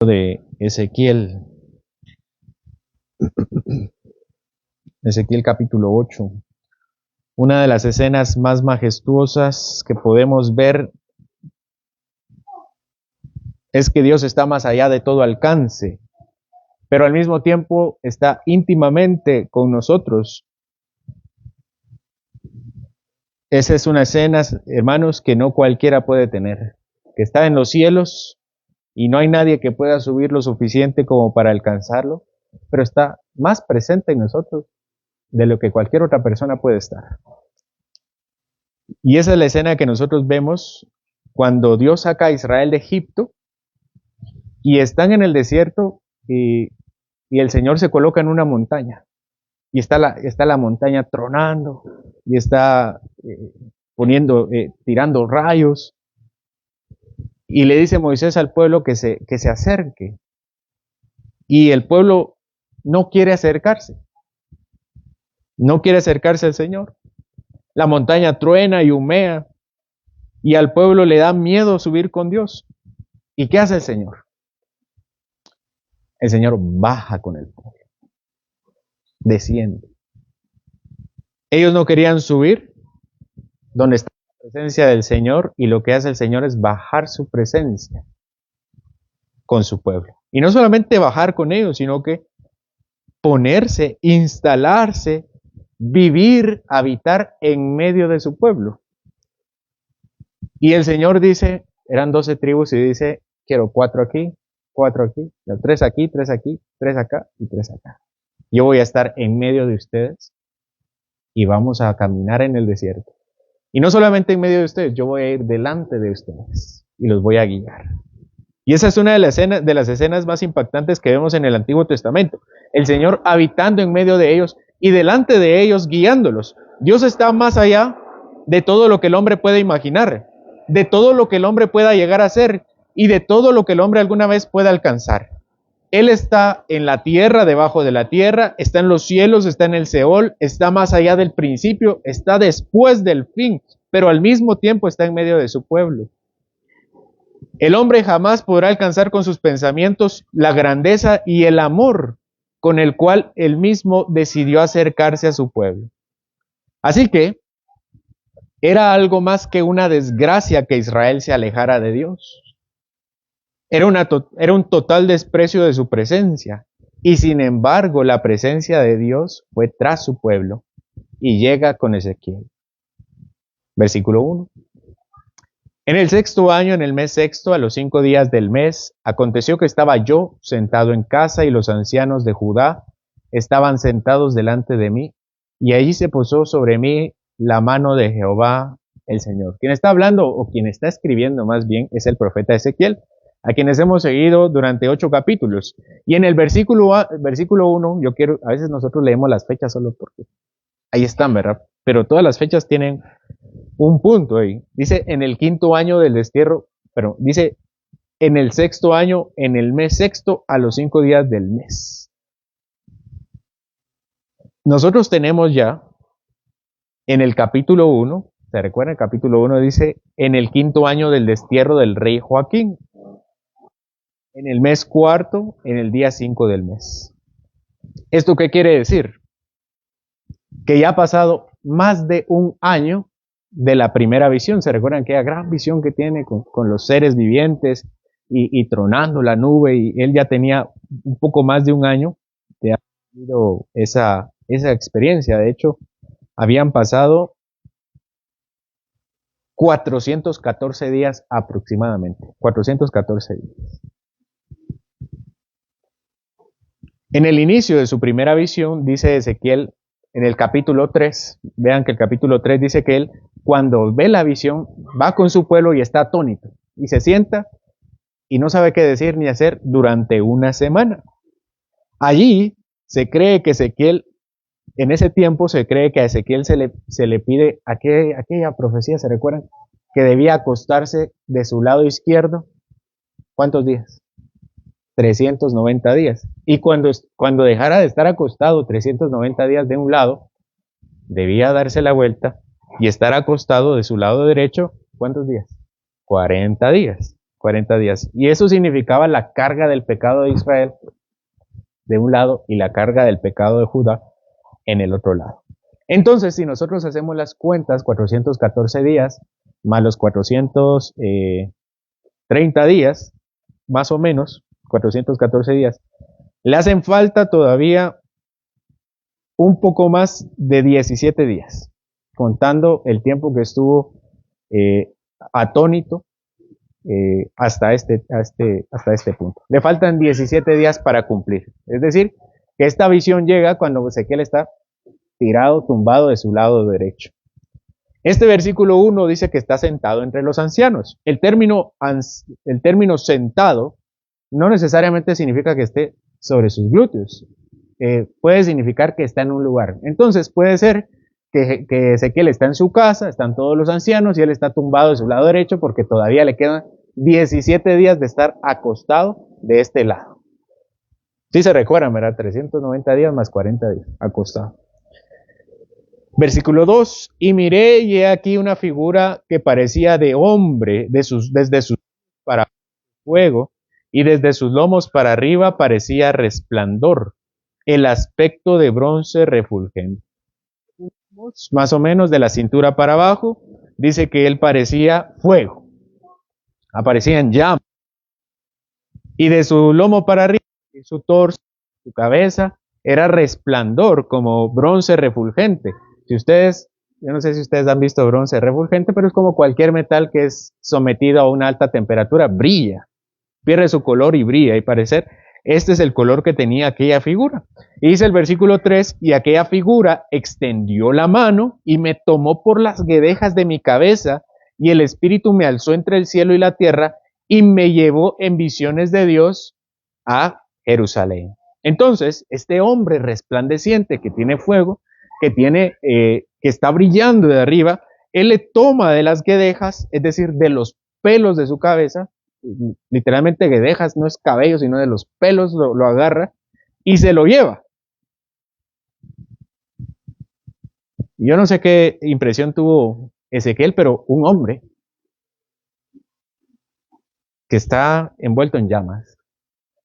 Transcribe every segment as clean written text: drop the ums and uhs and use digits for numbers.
de Ezequiel. Ezequiel capítulo 8. Una de las escenas más majestuosas que podemos ver es que Dios está más allá de todo alcance, pero al mismo tiempo está íntimamente con nosotros. Esa es una escena, hermanos, que no cualquiera puede tener, que está en los cielos y no hay nadie que pueda subir lo suficiente como para alcanzarlo, pero está más presente en nosotros de lo que cualquier otra persona puede estar. Y esa es la escena que nosotros vemos cuando Dios saca a Israel de Egipto y están en el desierto y el Señor se coloca en una montaña y está la montaña tronando y está tirando rayos, y le dice Moisés al pueblo que se acerque, y el pueblo no quiere acercarse al Señor. La montaña truena y humea y al pueblo le da miedo subir con Dios. ¿Y qué hace el Señor? El Señor baja con el pueblo, desciende. Ellos no querían subir donde está la presencia del Señor, y lo que hace el Señor es bajar su presencia con su pueblo. Y no solamente bajar con ellos, sino que ponerse, instalarse, vivir, habitar en medio de su pueblo. Y el Señor dice, eran 12 tribus, y dice, quiero 4 aquí, 3 aquí, 3 aquí, 3 acá y 3 acá. Yo voy a estar en medio de ustedes y vamos a caminar en el desierto. Y no solamente en medio de ustedes, yo voy a ir delante de ustedes y los voy a guiar. Y esa es una de las escenas más impactantes que vemos en el Antiguo Testamento. El Señor habitando en medio de ellos y delante de ellos guiándolos. Dios está más allá de todo lo que el hombre puede imaginar, de todo lo que el hombre pueda llegar a ser y de todo lo que el hombre alguna vez pueda alcanzar. Él está en la tierra, debajo de la tierra, está en los cielos, está en el Seol, está más allá del principio, está después del fin, pero al mismo tiempo está en medio de su pueblo. El hombre jamás podrá alcanzar con sus pensamientos la grandeza y el amor con el cual él mismo decidió acercarse a su pueblo. Así que era algo más que una desgracia que Israel se alejara de Dios. Era un total desprecio de su presencia. Y sin embargo, la presencia de Dios fue tras su pueblo y llega con Ezequiel. Versículo 1. En el 6º año, en el mes 6º, a los 5 días del mes, aconteció que estaba yo sentado en casa y los ancianos de Judá estaban sentados delante de mí, y allí se posó sobre mí la mano de Jehová el Señor. Quien está hablando, o quien está escribiendo más bien, es el profeta Ezequiel, a quienes hemos seguido durante 8 capítulos. Y en el versículo 1, a veces nosotros leemos las fechas solo porque ahí están, ¿verdad? Pero todas las fechas tienen un punto ahí. Dice en el 5º año del destierro, pero dice en el 6º año, en el mes 6º, a los 5 días del mes. Nosotros tenemos ya en el capítulo 1, ¿se recuerda? El capítulo 1 dice en el 5º año del destierro del rey Joaquín. En el mes 4º, en el día 5 del mes. ¿Esto qué quiere decir? Que ya ha pasado más de un año de la primera visión. ¿Se recuerdan aquella gran visión que tiene con los seres vivientes y tronando la nube? Y él ya tenía un poco más de un año de haber tenido esa experiencia. De hecho, habían pasado 414 días aproximadamente. 414 días. En el inicio de su primera visión, dice Ezequiel, en el capítulo 3, vean que el capítulo 3 dice que él, cuando ve la visión, va con su pueblo y está atónito, y se sienta y no sabe qué decir ni hacer durante una semana. Allí se cree que Ezequiel, en ese tiempo se cree que a Ezequiel se le pide aquella profecía, ¿se recuerdan? Que debía acostarse de su lado izquierdo, ¿cuántos días? 390 días. Y cuando dejara de estar acostado 390 días de un lado, debía darse la vuelta y estar acostado de su lado derecho, ¿cuántos días? 40 días. 40 días. Y eso significaba la carga del pecado de Israel de un lado y la carga del pecado de Judá en el otro lado. Entonces, si nosotros hacemos las cuentas, 414 días más los 430 días, más o menos, 414 días, le hacen falta todavía un poco más de 17 días, contando el tiempo que estuvo atónito hasta este punto. Le faltan 17 días para cumplir. Es decir, que esta visión llega cuando Ezequiel está tirado, tumbado de su lado derecho. Este versículo 1 dice que está sentado entre los ancianos. El término sentado no necesariamente significa que esté sobre sus glúteos. Puede significar que está en un lugar. Entonces puede ser que Ezequiel está en su casa, están todos los ancianos y él está tumbado de su lado derecho porque todavía le quedan 17 días de estar acostado de este lado. Sí se recuerdan, ¿verdad? 390 días más 40 días acostado. Versículo 2, y miré y he aquí una figura que parecía de hombre, desde sus para fuego, y desde sus lomos para arriba parecía resplandor, el aspecto de bronce refulgente. Más o menos de la cintura para abajo, dice que él parecía fuego, aparecía en llamas, y de su lomo para arriba, y su torso, su cabeza, era resplandor como bronce refulgente. Si ustedes, yo no sé si ustedes han visto bronce refulgente, pero es como cualquier metal que es sometido a una alta temperatura, brilla, pierde su color y brilla, y parecer, este es el color que tenía aquella figura. Y dice el versículo 3, y aquella figura extendió la mano y me tomó por las guedejas de mi cabeza, y el Espíritu me alzó entre el cielo y la tierra, y me llevó en visiones de Dios a Jerusalén. Entonces, este hombre resplandeciente que tiene fuego, que está brillando de arriba, él le toma de las guedejas, es decir, de los pelos de su cabeza, literalmente guedejas no es cabello, sino de los pelos lo agarra y se lo lleva. Yo no sé qué impresión tuvo Ezequiel, pero un hombre que está envuelto en llamas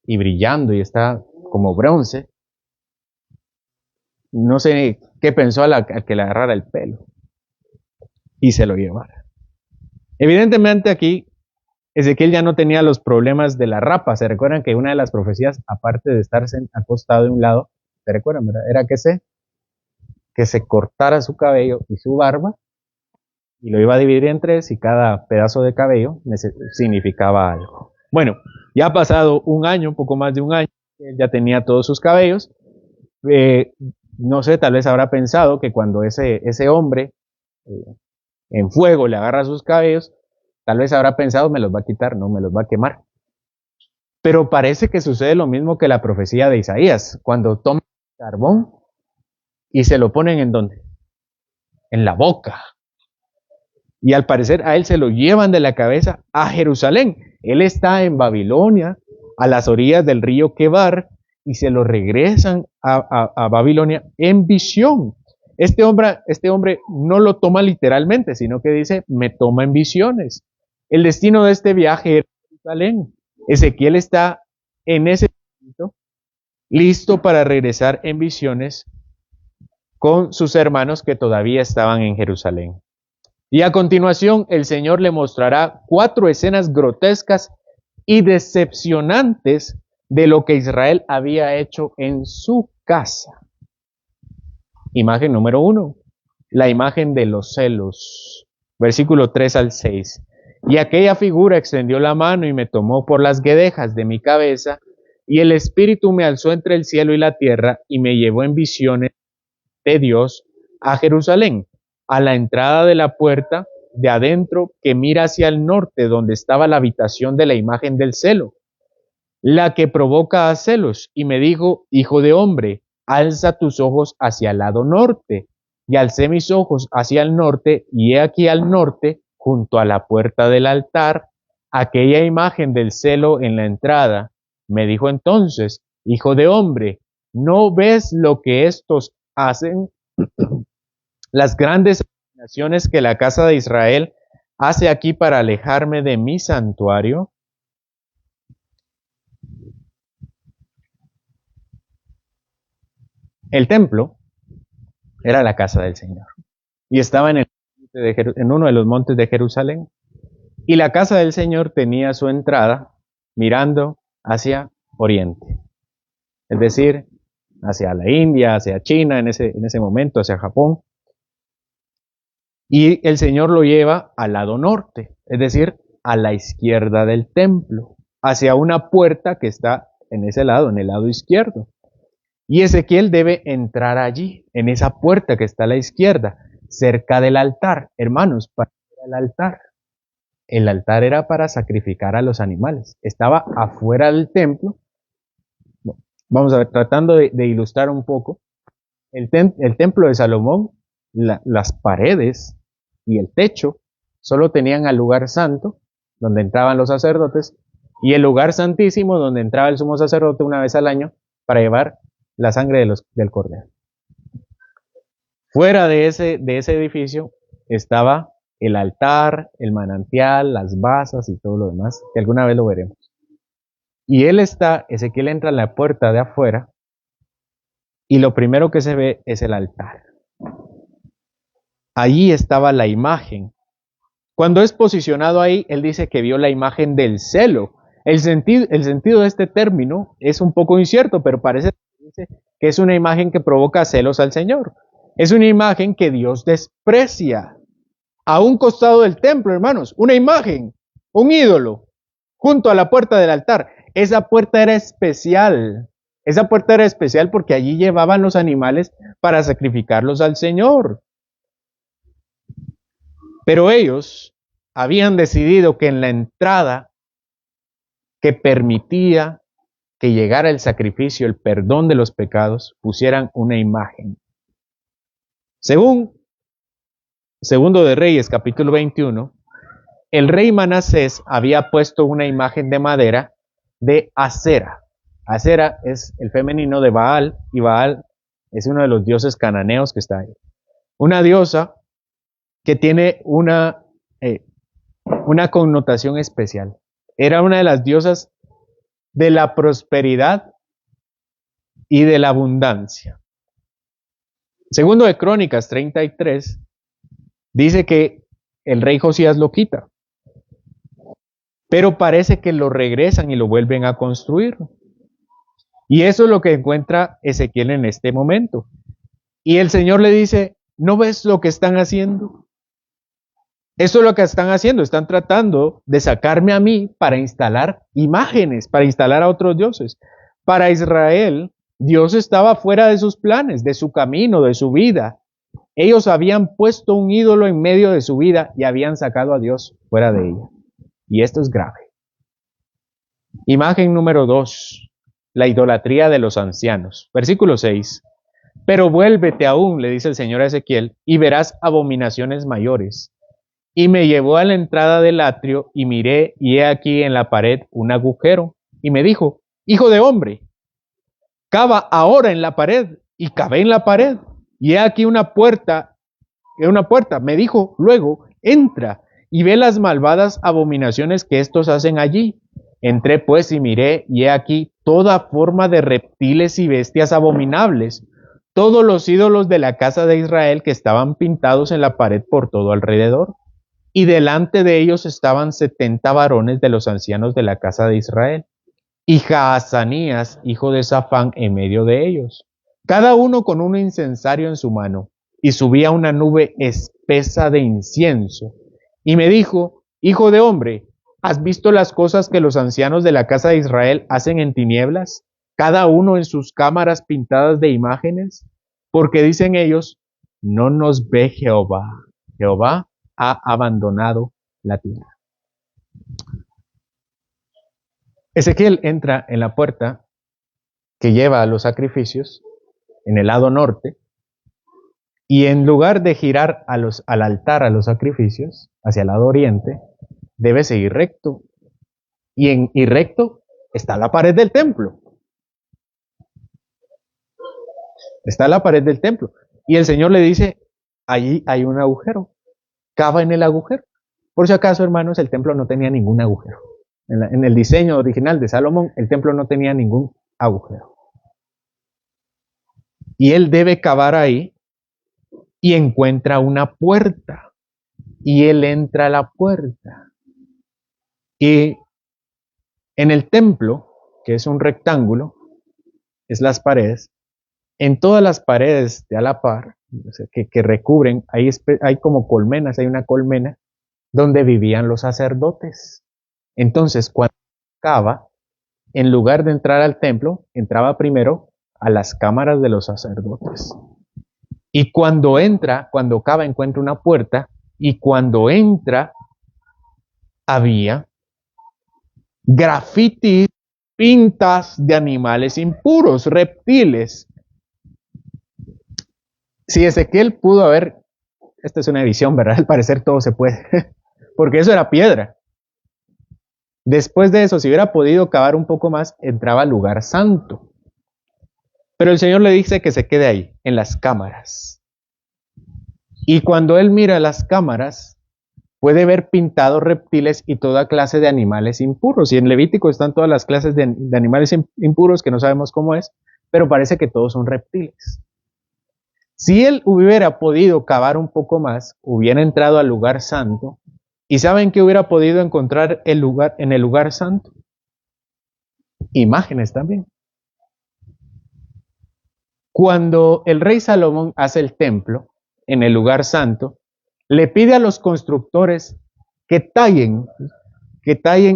y brillando y está como bronce, no sé qué pensó a que le agarrara el pelo y se lo llevara. Evidentemente aquí Ezequiel ya no tenía los problemas de la rapa. Se recuerdan que una de las profecías, aparte de estar acostado de un lado, se recuerdan, ¿verdad? Era que se cortara su cabello y su barba y lo iba a dividir en tres y cada pedazo de cabello significaba algo. Bueno, ya ha pasado un año, un poco más de un año, él ya tenía todos sus cabellos. No sé, tal vez habrá pensado que cuando ese hombre en fuego le agarra sus cabellos, tal vez habrá pensado, me los va a quitar, no, me los va a quemar. Pero parece que sucede lo mismo que la profecía de Isaías, cuando toman carbón y se lo ponen ¿en dónde? En la boca. Y al parecer a él se lo llevan de la cabeza a Jerusalén. Él está en Babilonia, a las orillas del río Quebar, y se lo regresan a Babilonia en visión. Este hombre no lo toma literalmente, sino que dice, me toma en visiones. El destino de este viaje era Jerusalén. Ezequiel está en ese momento listo para regresar en visiones con sus hermanos que todavía estaban en Jerusalén. Y a continuación el Señor le mostrará 4 escenas grotescas y decepcionantes de lo que Israel había hecho en su casa. Imagen número 1, la imagen de los celos. Versículo 3 al 6. Y aquella figura extendió la mano y me tomó por las guedejas de mi cabeza, y el Espíritu me alzó entre el cielo y la tierra, y me llevó en visiones de Dios a Jerusalén, a la entrada de la puerta de adentro que mira hacia el norte, donde estaba la habitación de la imagen del celo, la que provoca a celos, y me dijo, hijo de hombre, alza tus ojos hacia el lado norte. Y alcé mis ojos hacia el norte, y he aquí al norte, junto a la puerta del altar, aquella imagen del celo en la entrada. Me dijo entonces, hijo de hombre, ¿no ves lo que estos hacen? Las grandes naciones que la casa de Israel hace aquí para alejarme de mi santuario. El templo era la casa del Señor y estaba en uno de los montes de Jerusalén. Y la casa del Señor tenía su entrada mirando hacia oriente, es decir, hacia la India, hacia China en ese momento, hacia Japón. Y el Señor lo lleva al lado norte, es decir, a la izquierda del templo, hacia una puerta que está en ese lado, en el lado izquierdo. Y Ezequiel debe entrar allí, en esa puerta que está a la izquierda, cerca del altar. Hermanos, para el altar. El altar era para sacrificar a los animales. Estaba afuera del templo. Vamos a ver, tratando de ilustrar un poco. El templo de Salomón, las paredes y el techo solo tenían al lugar santo, donde entraban los sacerdotes, y el lugar santísimo, donde entraba el sumo sacerdote una vez al año para llevar la sangre del cordero. Fuera de ese edificio estaba el altar, el manantial, las basas y todo lo demás, que alguna vez lo veremos. Y Ezequiel entra a la puerta de afuera, y lo primero que se ve es el altar. Allí estaba la imagen. Cuando es posicionado ahí, él dice que vio la imagen del celo. El sentido de este término es un poco incierto, pero parece que es una imagen que provoca celos al Señor. Es una imagen que Dios desprecia. A un costado del templo, hermanos, una imagen, un ídolo, junto a la puerta del altar. Esa puerta era especial. Esa puerta era especial porque allí llevaban los animales para sacrificarlos al Señor. Pero ellos habían decidido que en la entrada que permitía que llegara el sacrificio, el perdón de los pecados, pusieran una imagen. Según Segundo de Reyes, capítulo 21, el rey Manasés había puesto una imagen de madera de Acera. Acera es el femenino de Baal, y Baal es uno de los dioses cananeos que está ahí. Una diosa que tiene una connotación especial. Era una de las diosas de la prosperidad y de la abundancia. Segundo de Crónicas 33 dice que el rey Josías lo quita, pero parece que lo regresan y lo vuelven a construir. Y eso es lo que encuentra Ezequiel en este momento. Y el Señor le dice, ¿no ves lo que están haciendo? Eso es lo que están haciendo, están tratando de sacarme a mí para instalar imágenes, para instalar a otros dioses. Para Israel, Dios estaba fuera de sus planes, de su camino, de su vida. Ellos habían puesto un ídolo en medio de su vida y habían sacado a Dios fuera de ella. Y esto es grave. Imagen número 2, la idolatría de los ancianos. Versículo 6. Pero vuélvete aún, le dice el Señor a Ezequiel, y verás abominaciones mayores. Y me llevó a la entrada del atrio y miré, y he aquí en la pared un agujero. Y me dijo, hijo de hombre, cava ahora en la pared. Y cavé en la pared. Y he aquí una puerta. Me dijo luego, entra y ve las malvadas abominaciones que estos hacen allí. Entré pues y miré, y he aquí toda forma de reptiles y bestias abominables, todos los ídolos de la casa de Israel que estaban pintados en la pared por todo alrededor. Y delante de ellos estaban 70 varones de los ancianos de la casa de Israel, y Jaazanías, hijo de Safán, en medio de ellos, cada uno con un incensario en su mano, y subía una nube espesa de incienso. Y me dijo, hijo de hombre, ¿has visto las cosas que los ancianos de la casa de Israel hacen en tinieblas, cada uno en sus cámaras pintadas de imágenes? Porque dicen ellos, no nos ve Jehová. Jehová ha abandonado la tierra. Ezequiel entra en la puerta que lleva a los sacrificios, en el lado norte, y en lugar de girar al altar a los sacrificios, hacia el lado oriente, debe seguir recto. Y recto está la pared del templo. Está la pared del templo. Y el Señor le dice, allí hay un agujero. Cava en el agujero. Por si acaso, hermanos, el templo no tenía ningún agujero. En el diseño original de Salomón, el templo no tenía ningún agujero. Y él debe cavar ahí y encuentra una puerta. Y él entra a la puerta. Y en el templo, que es un rectángulo, es las paredes, en todas las paredes de a la par, o sea, que recubren, hay como colmenas, hay una colmena donde vivían los sacerdotes. Entonces, cuando cava, en lugar de entrar al templo, entraba primero a las cámaras de los sacerdotes. Y cuando cava, encuentra una puerta, y cuando entra, había grafitis, pintas de animales impuros, reptiles. Si Ezequiel pudo haber, esta es una edición, ¿verdad? Al parecer todo se puede, porque eso era piedra. Después de eso, si hubiera podido cavar un poco más, entraba al lugar santo. Pero el Señor le dice que se quede ahí, en las cámaras. Y cuando él mira las cámaras, puede ver pintados reptiles y toda clase de animales impuros. Y en Levítico están todas las clases de animales impuros que no sabemos cómo es, pero parece que todos son reptiles. Si él hubiera podido cavar un poco más, hubiera entrado al lugar santo. ¿Y saben qué hubiera podido encontrar en el lugar santo? Imágenes también. Cuando el rey Salomón hace el templo en el lugar santo, le pide a los constructores que tallen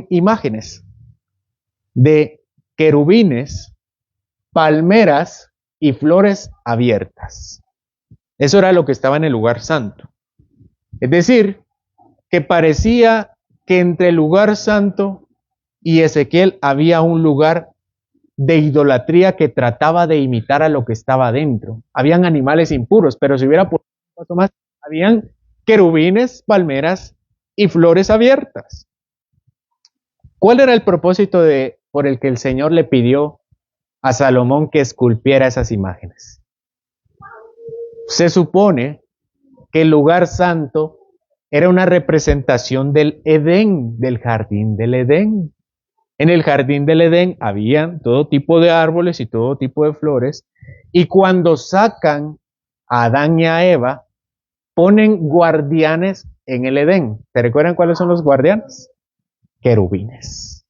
imágenes de querubines, palmeras y flores abiertas. Eso era lo que estaba en el lugar santo. Es decir, que parecía que entre el lugar santo y Ezequiel había un lugar de idolatría que trataba de imitar a lo que estaba dentro. Habían animales impuros, pero si hubiera puesto un poco más, habían querubines, palmeras y flores abiertas. ¿Cuál era el propósito por el que el Señor le pidió a Salomón que esculpiera esas imágenes? Se supone que el lugar santo era una representación del Edén, del jardín del Edén. En el jardín del Edén había todo tipo de árboles y todo tipo de flores, y cuando sacan a Adán y a Eva, ponen guardianes en el Edén. ¿Te recuerdan cuáles son los guardianes? Querubines.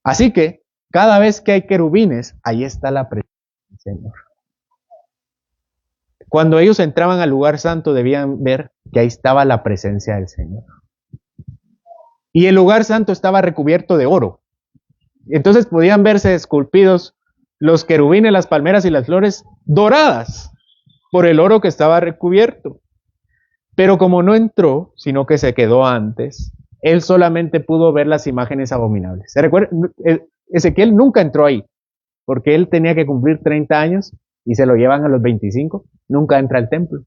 Así que cada vez que hay querubines, ahí está la presencia del Señor. Cuando ellos entraban al lugar santo, debían ver que ahí estaba la presencia del Señor. Y el lugar santo estaba recubierto de oro. Entonces podían verse esculpidos los querubines, las palmeras y las flores doradas por el oro que estaba recubierto. Pero como no entró, sino que se quedó antes, él solamente pudo ver las imágenes abominables. ¿Se recuerda? Ezequiel nunca entró ahí, porque él tenía que cumplir 30 años y se lo llevan a los 25, nunca entra al templo.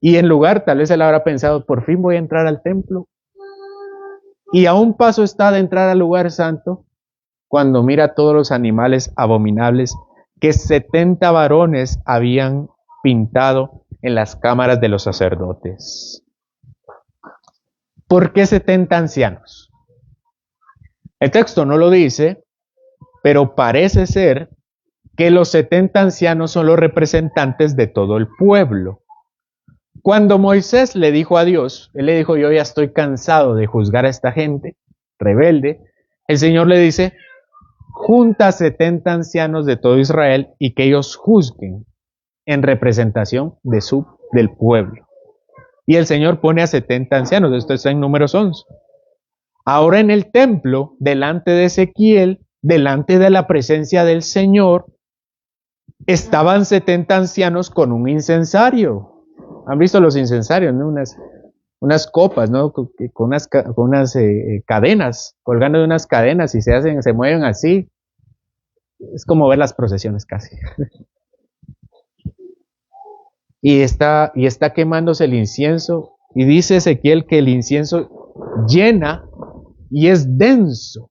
Y en lugar, tal vez él habrá pensado, por fin voy a entrar al templo. Y a un paso está de entrar al lugar santo, cuando mira todos los animales abominables que 70 varones habían pintado en las cámaras de los sacerdotes. ¿Por qué 70 ancianos? El texto no lo dice, pero parece ser que los 70 ancianos son los representantes de todo el pueblo. Cuando Moisés le dijo a Dios, él le dijo, yo ya estoy cansado de juzgar a esta gente rebelde, el Señor le dice, junta 70 ancianos de todo Israel y que ellos juzguen en representación del pueblo. Y el Señor pone a 70 ancianos, esto está en Números 11. Ahora en el templo, delante de Ezequiel, delante de la presencia del Señor, estaban 70 ancianos con un incensario. ¿Han visto los incensarios, no? Unas copas, ¿no? Con unas cadenas, colgando de unas cadenas y se mueven así. Es como ver las procesiones casi. Y está quemándose el incienso. Y dice Ezequiel que el incienso llena y es denso.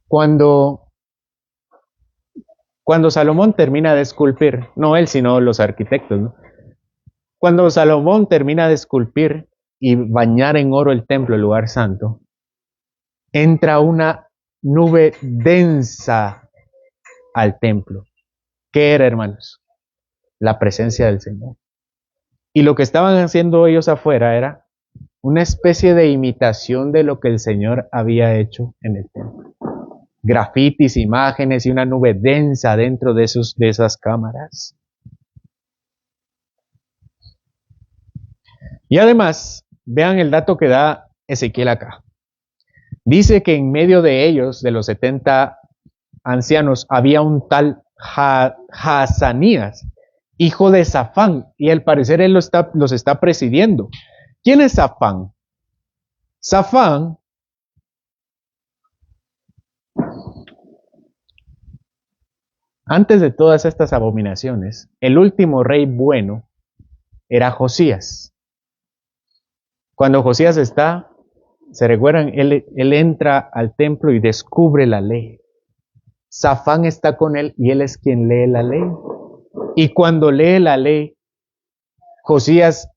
Cuando Salomón termina de esculpir, no él, sino los arquitectos, ¿no? Cuando Salomón termina de esculpir y bañar en oro el templo, el lugar santo, entra una nube densa al templo. ¿Qué era, hermanos? La presencia del Señor. Y lo que estaban haciendo ellos afuera era una especie de imitación de lo que el Señor había hecho en el templo. Grafitis, imágenes y una nube densa dentro de esas cámaras. Y además, vean el dato que da Ezequiel acá. Dice que en medio de ellos, de los 70 ancianos, había un tal Jaazanías, hijo de Safán, y al parecer él los está presidiendo. ¿Quién es Safán? Safán antes de todas estas abominaciones, el último rey bueno era Josías. Cuando Josías se recuerdan, él entra al templo y descubre la ley. Safán está con él y él es quien lee la ley. Y cuando lee la ley, Josías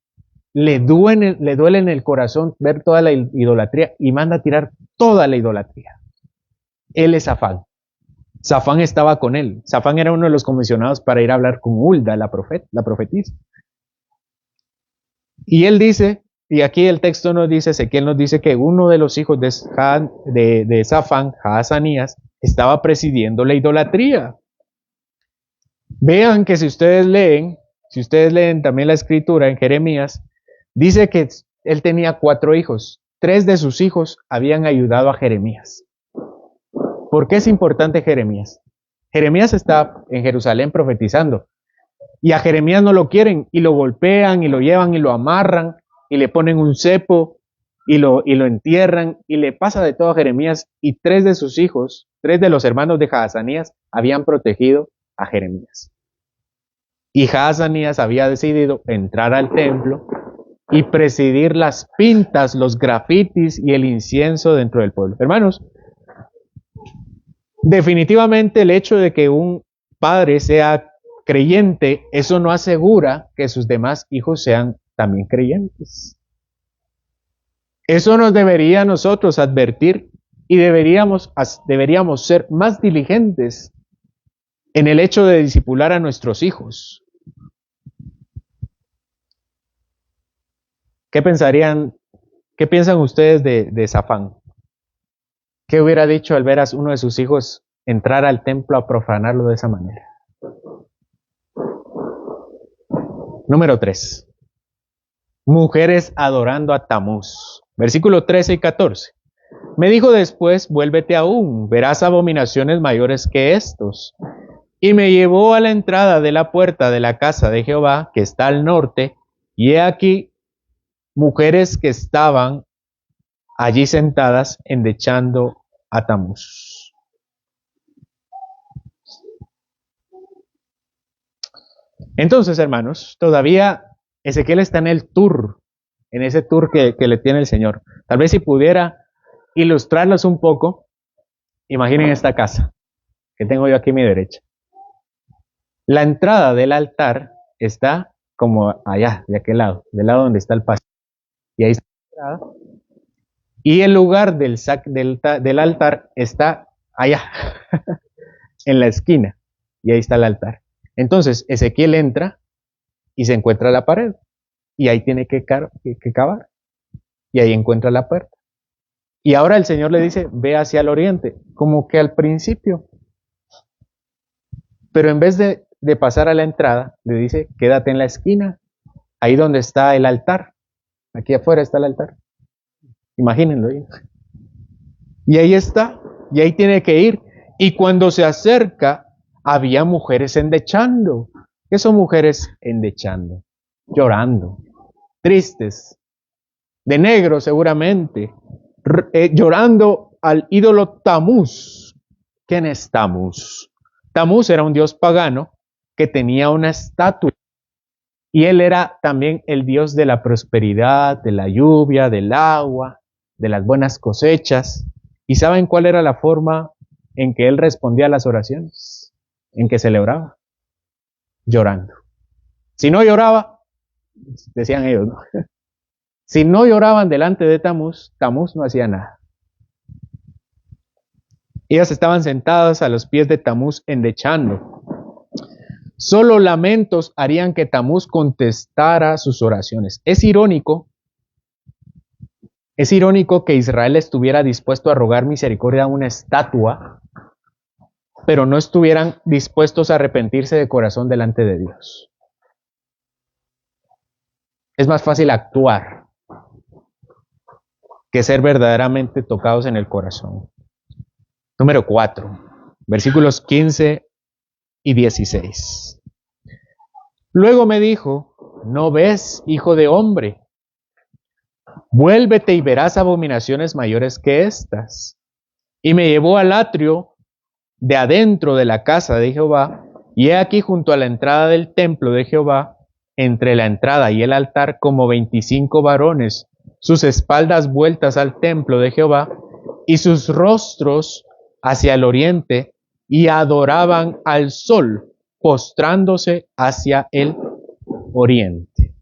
le duele en el corazón ver toda la idolatría y manda a tirar toda la idolatría. Él es Safán. Safán estaba con él. Safán era uno de los comisionados para ir a hablar con Hulda, la profetisa. Y él dice, y aquí el texto nos dice, Ezequiel nos dice que uno de los hijos de Safán, Jaazanías, estaba presidiendo la idolatría. Vean que si ustedes leen también la escritura en Jeremías, dice que él tenía 4 hijos. 3 de sus hijos habían ayudado a Jeremías. ¿Por qué es importante Jeremías? Jeremías está en Jerusalén profetizando. Y a Jeremías no lo quieren y lo golpean y lo llevan y lo amarran y le ponen un cepo y lo entierran y le pasa de todo a Jeremías. Y 3 de sus hijos, 3 de los hermanos de Jaazanías habían protegido a Jeremías. Y Jaazanías había decidido entrar al templo y presidir las pintas, los grafitis y el incienso dentro del pueblo. Hermanos, definitivamente el hecho de que un padre sea creyente, eso no asegura que sus demás hijos sean también creyentes. Eso nos debería a nosotros advertir y deberíamos ser más diligentes en el hecho de discipular a nuestros hijos. ¿Qué piensan ustedes de Safán? ¿Qué hubiera dicho al ver a uno de sus hijos entrar al templo a profanarlo de esa manera? Número 3. Mujeres adorando a Tamuz. Versículo 13 y 14. Me dijo después, vuélvete aún, verás abominaciones mayores que estos. Y me llevó a la entrada de la puerta de la casa de Jehová, que está al norte, y he aquí mujeres que estaban allí sentadas endechando a Tamuz. Entonces, hermanos, todavía Ezequiel está en el tour, en ese tour que le tiene el Señor. Tal vez si pudiera ilustrarlos un poco, imaginen esta casa que tengo yo aquí a mi derecha. La entrada del altar está como allá, de aquel lado, del lado donde está el pasillo. Y ahí está la entrada. Y el lugar del altar está allá, en la esquina. Y ahí está el altar. Entonces, Ezequiel entra y se encuentra la pared. Y ahí tiene que cavar. Y ahí encuentra la puerta. Y ahora el Señor le dice, ve hacia el oriente, como que al principio. Pero en vez de pasar a la entrada, le dice, quédate en la esquina, ahí donde está el altar. Aquí afuera está el altar. Imagínenlo. Y ahí está, y ahí tiene que ir. Y cuando se acerca, había mujeres endechando. ¿Qué son mujeres endechando? Llorando, tristes, de negro seguramente, llorando al ídolo Tamuz. ¿Quién es Tamuz? Tamuz era un dios pagano que tenía una estatua. Y él era también el dios de la prosperidad, de la lluvia, del agua, de las buenas cosechas. ¿Y saben cuál era la forma en que él respondía a las oraciones? En que celebraba. Llorando. Si no lloraba, decían ellos, ¿no? Si no lloraban delante de Tamuz, Tamuz no hacía nada. Ellas estaban sentadas a los pies de Tamuz endechando. Solo lamentos harían que Tamuz contestara sus oraciones. Es irónico que Israel estuviera dispuesto a rogar misericordia a una estatua, pero no estuvieran dispuestos a arrepentirse de corazón delante de Dios. Es más fácil actuar que ser verdaderamente tocados en el corazón. Número 4, versículos 15 y 16. Luego me dijo: ¿no ves, hijo de hombre? Vuélvete y verás abominaciones mayores que estas. Y me llevó al atrio de adentro de la casa de Jehová, y he aquí junto a la entrada del templo de Jehová, entre la entrada y el altar, como 25 varones, sus espaldas vueltas al templo de Jehová, y sus rostros hacia el oriente, y adoraban al sol, postrándose hacia el oriente.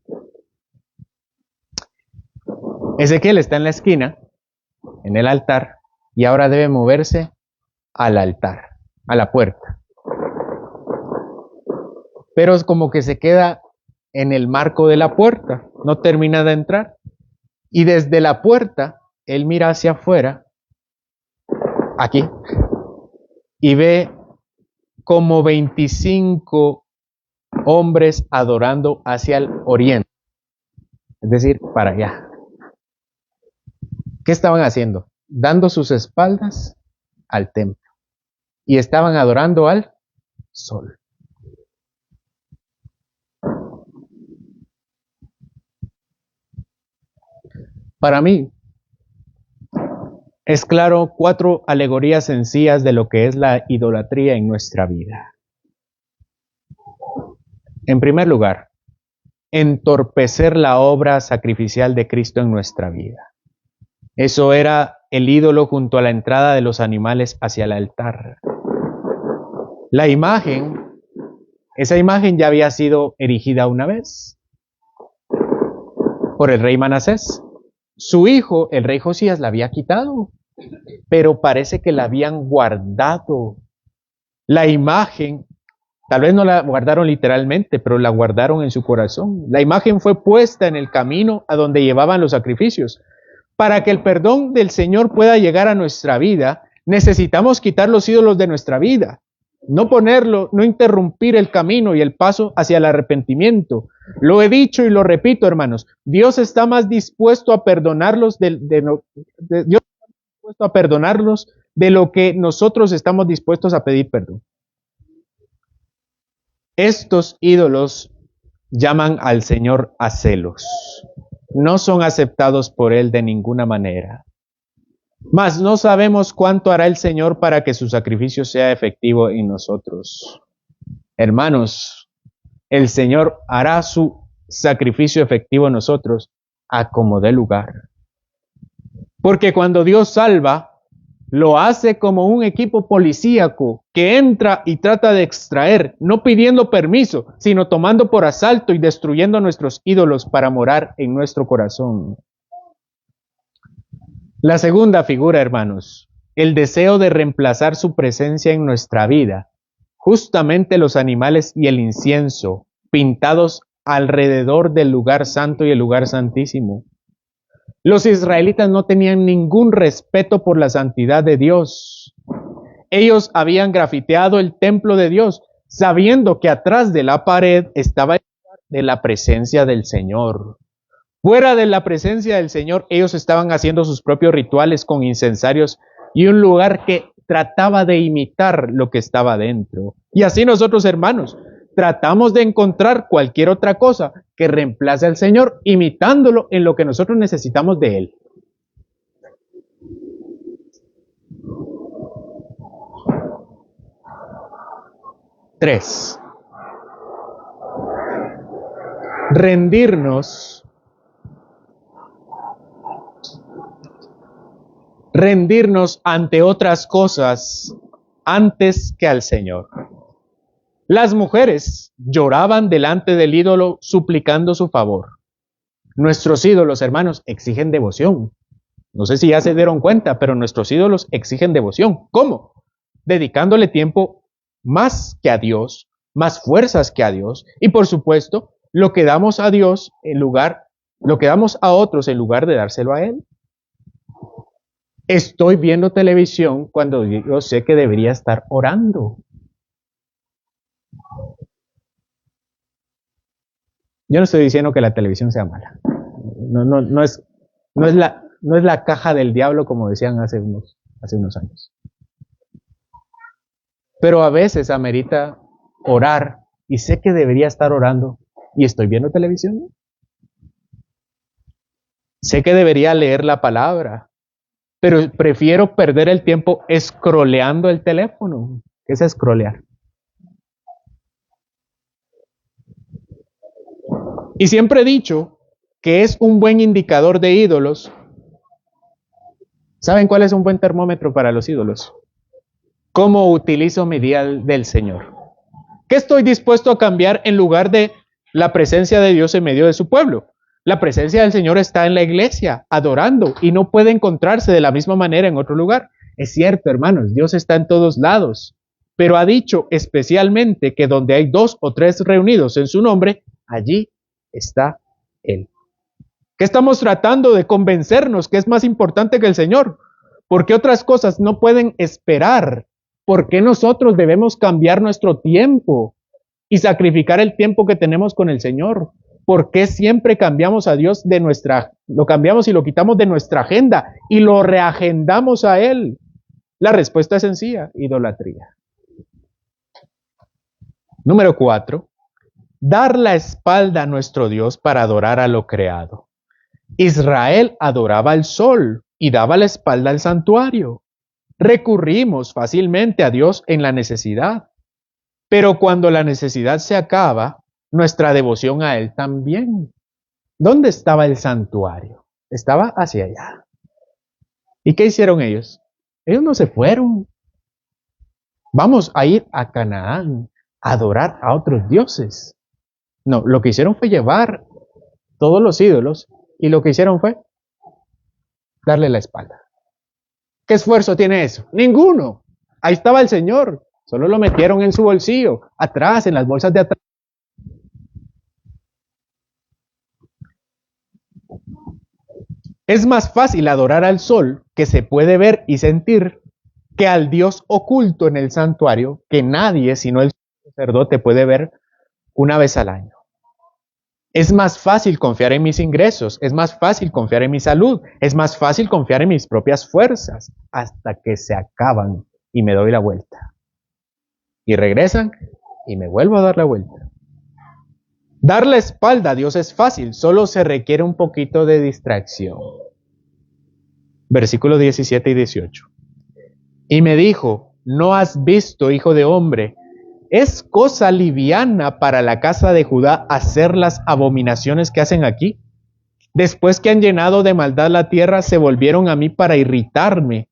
Ezequiel está en la esquina, en el altar, y ahora debe moverse al altar, a la puerta. Pero es como que se queda en el marco de la puerta, no termina de entrar. Y desde la puerta, él mira hacia afuera, aquí, y ve como 25 hombres adorando hacia el oriente, es decir, para allá. ¿Qué estaban haciendo? Dando sus espaldas al templo y estaban adorando al sol. Para mí, es claro 4 alegorías sencillas de lo que es la idolatría en nuestra vida. En primer lugar, entorpecer la obra sacrificial de Cristo en nuestra vida. Eso era el ídolo junto a la entrada de los animales hacia el altar. La imagen, esa imagen ya había sido erigida una vez por el rey Manasés. Su hijo, el rey Josías, la había quitado, pero parece que la habían guardado. La imagen, tal vez no la guardaron literalmente, pero la guardaron en su corazón. La imagen fue puesta en el camino a donde llevaban los sacrificios. Para que el perdón del Señor pueda llegar a nuestra vida, necesitamos quitar los ídolos de nuestra vida. No ponerlo, no interrumpir el camino y el paso hacia el arrepentimiento. Lo he dicho y lo repito, hermanos. Dios está más dispuesto a perdonarlos Dios está dispuesto a perdonarlos de lo que nosotros estamos dispuestos a pedir perdón. Estos ídolos llaman al Señor a celos. No son aceptados por Él de ninguna manera. Mas no sabemos cuánto hará el Señor para que su sacrificio sea efectivo en nosotros. Hermanos, el Señor hará su sacrificio efectivo en nosotros a como dé lugar. Porque cuando Dios salva, lo hace como un equipo policíaco que entra y trata de extraer, no pidiendo permiso, sino tomando por asalto y destruyendo nuestros ídolos para morar en nuestro corazón. La segunda figura, hermanos, el deseo de reemplazar su presencia en nuestra vida. Justamente los animales y el incienso pintados alrededor del lugar santo y el lugar santísimo. Los israelitas no tenían ningún respeto por la santidad de Dios. Ellos habían grafiteado el templo de Dios, sabiendo que atrás de la pared estaba de la presencia del Señor. Fuera de la presencia del Señor, ellos estaban haciendo sus propios rituales con incensarios y un lugar que trataba de imitar lo que estaba dentro. Y así nosotros, hermanos, tratamos de encontrar cualquier otra cosa que reemplace al Señor, imitándolo en lo que nosotros necesitamos de Él. Tres, rendirnos ante otras cosas antes que al Señor. Las mujeres lloraban delante del ídolo suplicando su favor. Nuestros ídolos, hermanos, exigen devoción. No sé si ya se dieron cuenta, pero nuestros ídolos exigen devoción. ¿Cómo? dedicándole tiempo más que a Dios, más fuerzas que a Dios, y por supuesto, lo que damos a Dios lo que damos a otros en lugar de dárselo a Él. Estoy viendo televisión cuando yo sé que debería estar orando. Yo no estoy diciendo que la televisión sea mala. No es la caja del diablo como decían hace unos años. Pero a veces amerita orar y sé que debería estar orando y estoy viendo televisión. Sé que debería leer la palabra, pero prefiero perder el tiempo scrolleando el teléfono. ¿Qué es scrollear? Y siempre he dicho que es un buen indicador de ídolos. ¿Saben cuál es un buen termómetro para los ídolos? ¿Cómo utilizo mi día del Señor? ¿Qué estoy dispuesto a cambiar en lugar de la presencia de Dios en medio de su pueblo? La presencia del Señor está en la iglesia, adorando, y no puede encontrarse de la misma manera en otro lugar. Es cierto, hermanos, Dios está en todos lados, pero ha dicho especialmente que donde hay 2 o 3 reunidos en su nombre, allí está Él. ¿Qué estamos tratando de convencernos que es más importante que el Señor? ¿Por qué otras cosas no pueden esperar? ¿Por qué nosotros debemos cambiar nuestro tiempo y sacrificar el tiempo que tenemos con el Señor? ¿Por qué siempre cambiamos a Dios lo cambiamos y lo quitamos de nuestra agenda y lo reagendamos a Él? La respuesta es sencilla: idolatría. Número 4, dar la espalda a nuestro Dios para adorar a lo creado. Israel adoraba al sol y daba la espalda al santuario. Recurrimos fácilmente a Dios en la necesidad, pero cuando la necesidad se acaba, nuestra devoción a Él también. ¿Dónde estaba el santuario? Estaba hacia allá. ¿Y qué hicieron ellos? Ellos no se fueron. Vamos a ir a Canaán a adorar a otros dioses. No, lo que hicieron fue llevar todos los ídolos y lo que hicieron fue darle la espalda. ¿Qué esfuerzo tiene eso? Ninguno. Ahí estaba el Señor. Solo lo metieron en su bolsillo, atrás, en las bolsas de atrás. Es más fácil adorar al sol, que se puede ver y sentir, que al Dios oculto en el santuario, que nadie sino el sacerdote puede ver una vez al año. Es más fácil confiar en mis ingresos, es más fácil confiar en mi salud, es más fácil confiar en mis propias fuerzas, hasta que se acaban y me doy la vuelta. Y regresan y me vuelvo a dar la vuelta. Dar la espalda a Dios es fácil, solo se requiere un poquito de distracción. Versículos 17 y 18. Y me dijo: ¿no has visto, hijo de hombre? ¿Es cosa liviana para la casa de Judá hacer las abominaciones que hacen aquí? Después que han llenado de maldad la tierra, se volvieron a mí para irritarme.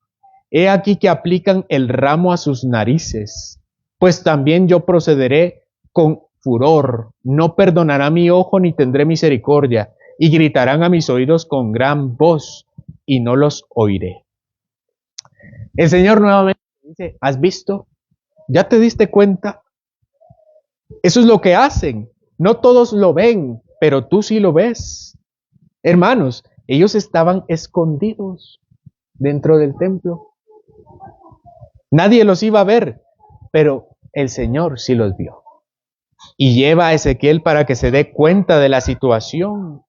He aquí que aplican el ramo a sus narices. Pues también yo procederé con furor. No perdonará mi ojo ni tendré misericordia. Y gritarán a mis oídos con gran voz, y no los oiré. El Señor nuevamente dice: ¿has visto? ¿Ya te diste cuenta? Eso es lo que hacen. No todos lo ven, pero tú sí lo ves. Hermanos, ellos estaban escondidos dentro del templo. Nadie los iba a ver, pero el Señor sí los vio. Y lleva a Ezequiel para que se dé cuenta de la situación.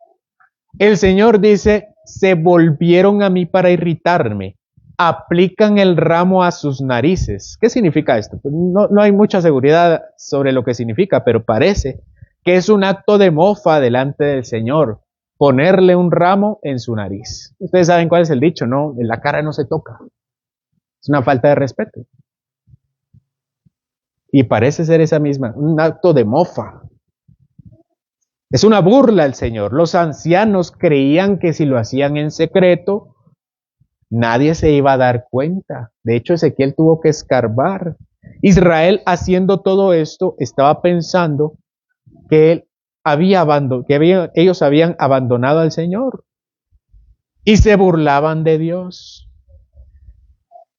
El Señor dice: se volvieron a mí para irritarme. Aplican el ramo a sus narices. ¿Qué significa esto? Pues no hay mucha seguridad sobre lo que significa, pero parece que es un acto de mofa delante del Señor, ponerle un ramo en su nariz. Ustedes saben cuál es el dicho, ¿no? En la cara no se toca. Es una falta de respeto. Y parece ser esa misma, un acto de mofa. Es una burla al Señor. Los ancianos creían que si lo hacían en secreto, nadie se iba a dar cuenta. De hecho, Ezequiel tuvo que escarbar. Israel, haciendo todo esto, estaba pensando que ellos habían abandonado al Señor y se burlaban de Dios.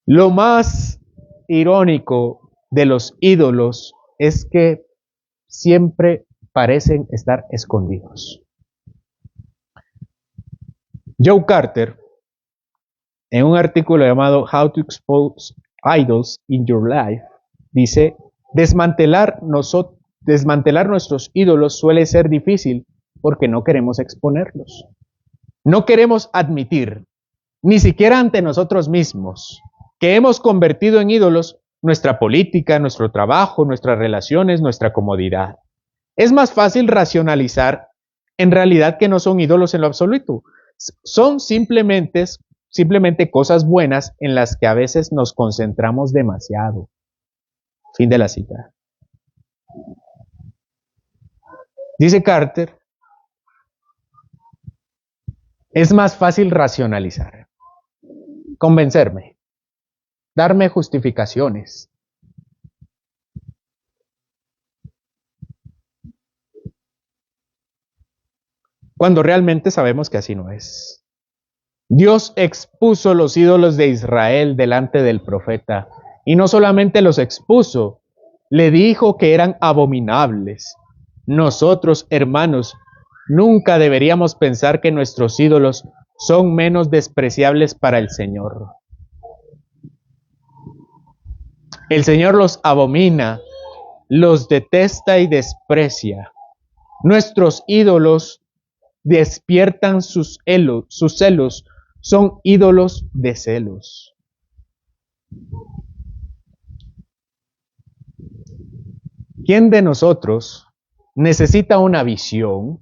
Lo más irónico de los ídolos es que siempre parecen estar escondidos. Joe Carter, en un artículo llamado How to Expose Idols in Your Life, dice, desmantelar nuestros ídolos suele ser difícil porque no queremos exponerlos. No queremos admitir, ni siquiera ante nosotros mismos, que hemos convertido en ídolos nuestra política, nuestro trabajo, nuestras relaciones, nuestra comodidad. Es más fácil racionalizar en realidad que no son ídolos en lo absoluto. Son simplemente cosas buenas en las que a veces nos concentramos demasiado. Fin de la cita. Dice Carter, es más fácil racionalizar, convencerme, darme justificaciones. Cuando realmente sabemos que así no es. Dios expuso los ídolos de Israel delante del profeta, y no solamente los expuso, le dijo que eran abominables. Nosotros, hermanos, nunca deberíamos pensar que nuestros ídolos son menos despreciables para el Señor. El Señor los abomina, los detesta y desprecia. Nuestros ídolos despiertan sus celos, son ídolos de celos. ¿Quién de nosotros necesita una visión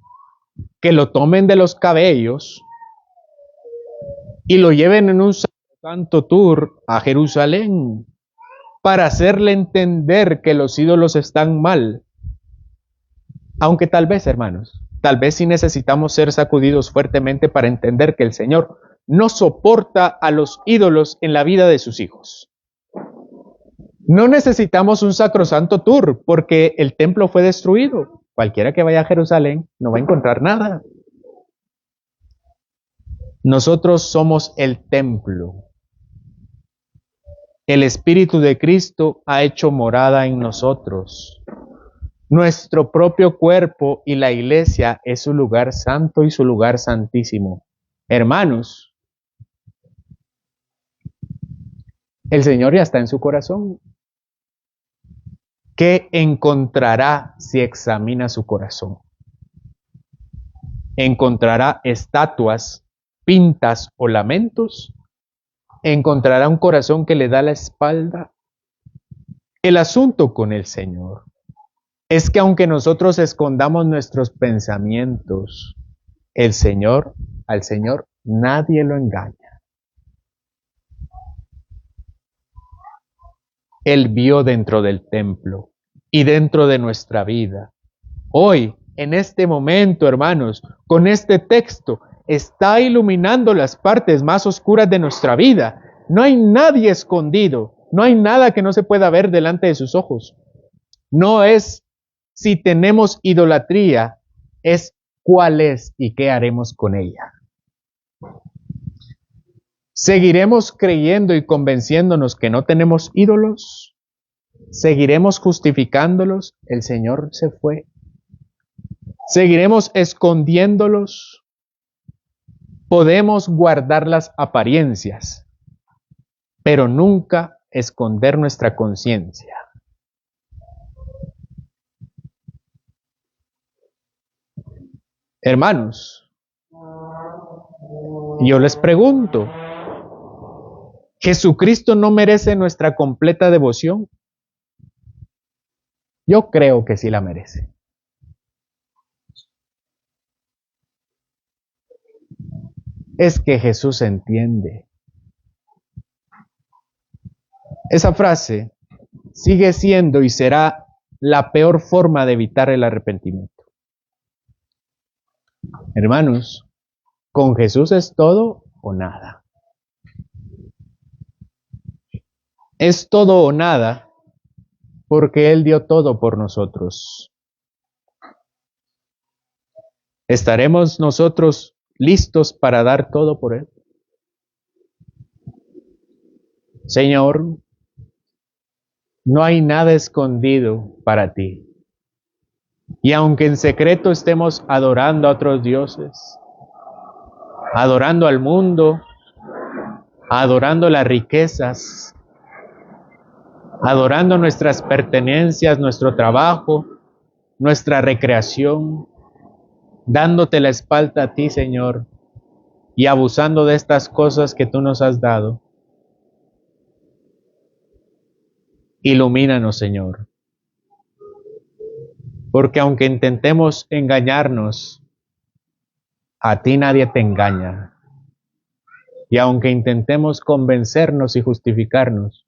que lo tomen de los cabellos y lo lleven en un santo tour a Jerusalén para hacerle entender que los ídolos están mal? Aunque tal vez, hermanos, tal vez sí necesitamos ser sacudidos fuertemente para entender que el Señor no soporta a los ídolos en la vida de sus hijos. No necesitamos un sacrosanto tour porque el templo fue destruido. Cualquiera que vaya a Jerusalén no va a encontrar nada. Nosotros somos el templo. El Espíritu de Cristo ha hecho morada en nosotros. Nuestro propio cuerpo y la iglesia es su lugar santo y su lugar santísimo. Hermanos, el Señor ya está en su corazón. ¿Qué encontrará si examina su corazón? ¿Encontrará estatuas, pintas o lamentos? ¿Encontrará un corazón que le da la espalda? El asunto con el Señor es que aunque nosotros escondamos nuestros pensamientos, al Señor nadie lo engaña. Él vio dentro del templo y dentro de nuestra vida. Hoy, en este momento, hermanos, con este texto, está iluminando las partes más oscuras de nuestra vida. No hay nadie escondido, no hay nada que no se pueda ver delante de sus ojos. No es si tenemos idolatría, es cuál es y qué haremos con ella. ¿Seguiremos creyendo y convenciéndonos que no tenemos ídolos? ¿Seguiremos justificándolos? El Señor se fue. ¿Seguiremos escondiéndolos? Podemos guardar las apariencias, pero nunca esconder nuestra conciencia. Hermanos, yo les pregunto, ¿Jesucristo no merece nuestra completa devoción? Yo creo que sí la merece. Es que Jesús entiende. Esa frase sigue siendo y será la peor forma de evitar el arrepentimiento. Hermanos, con Jesús es todo o nada. Es todo o nada porque Él dio todo por nosotros. ¿Estaremos nosotros listos para dar todo por Él? Señor, No hay nada escondido para ti. Y aunque en secreto estemos adorando a otros dioses, adorando al mundo, adorando las riquezas, adorando nuestras pertenencias, nuestro trabajo, nuestra recreación, dándote la espalda a ti, Señor, y abusando de estas cosas que tú nos has dado. Ilumínanos, Señor. Porque aunque intentemos engañarnos, a ti nadie te engaña. Y aunque intentemos convencernos y justificarnos,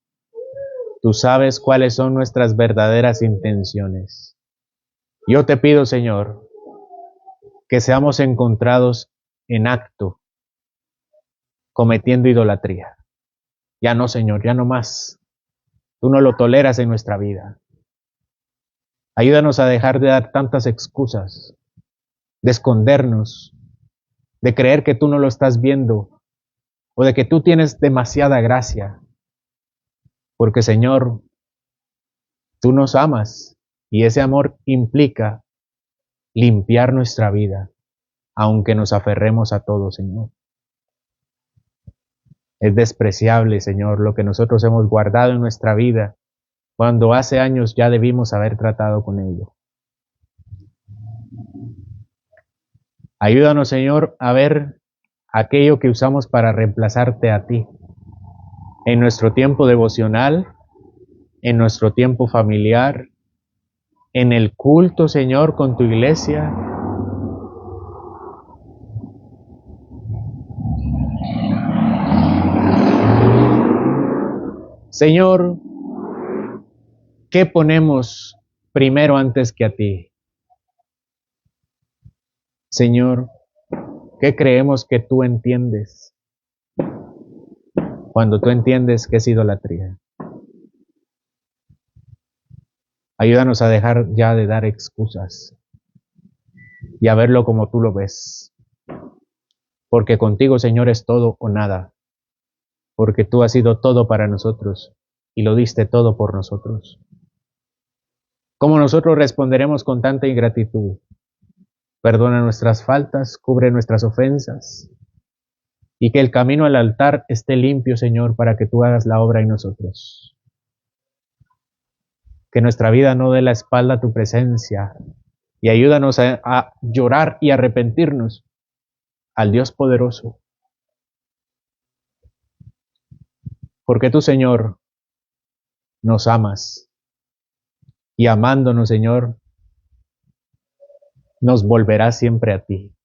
tú sabes cuáles son nuestras verdaderas intenciones. Yo te pido, Señor, que seamos encontrados en acto, cometiendo idolatría. Ya no, Señor, ya no más. Tú no lo toleras en nuestra vida. Ayúdanos a dejar de dar tantas excusas, de escondernos, de creer que tú no lo estás viendo o de que tú tienes demasiada gracia. Porque, Señor, tú nos amas y ese amor implica limpiar nuestra vida, aunque nos aferremos a todo, Señor. Es despreciable, Señor, lo que nosotros hemos guardado en nuestra vida, cuando hace años ya debimos haber tratado con ello. Ayúdanos, Señor, a ver aquello que usamos para reemplazarte a ti, en nuestro tiempo devocional, en nuestro tiempo familiar, en el culto, Señor, con tu iglesia. Señor, ¿qué ponemos primero antes que a ti? Señor, ¿qué creemos que tú entiendes cuando tú entiendes que es idolatría? Ayúdanos a dejar ya de dar excusas y a verlo como tú lo ves. Porque contigo, Señor, es todo o nada. Porque tú has sido todo para nosotros y lo diste todo por nosotros. ¿Cómo nosotros responderemos con tanta ingratitud? Perdona nuestras faltas, cubre nuestras ofensas y que el camino al altar esté limpio, Señor, para que tú hagas la obra en nosotros. Que nuestra vida no dé la espalda a tu presencia y ayúdanos a llorar y arrepentirnos al Dios poderoso. Porque tú, Señor, nos amas y amándonos, Señor, nos volverás siempre a ti.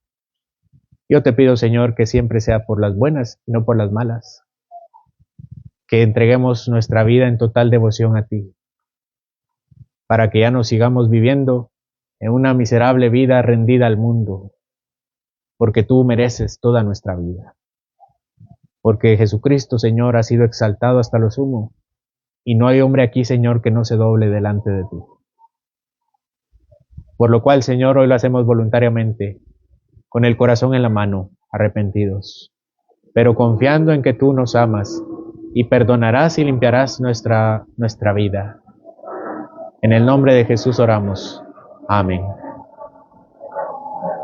Yo te pido, Señor, que siempre sea por las buenas y no por las malas. Que entreguemos nuestra vida en total devoción a ti, para que ya no sigamos viviendo en una miserable vida rendida al mundo, porque tú mereces toda nuestra vida. Porque Jesucristo, Señor, ha sido exaltado hasta lo sumo, y no hay hombre aquí, Señor, que no se doble delante de ti. Por lo cual, Señor, hoy lo hacemos voluntariamente, con el corazón en la mano, arrepentidos, pero confiando en que tú nos amas y perdonarás y limpiarás nuestra vida. En el nombre de Jesús oramos. Amén.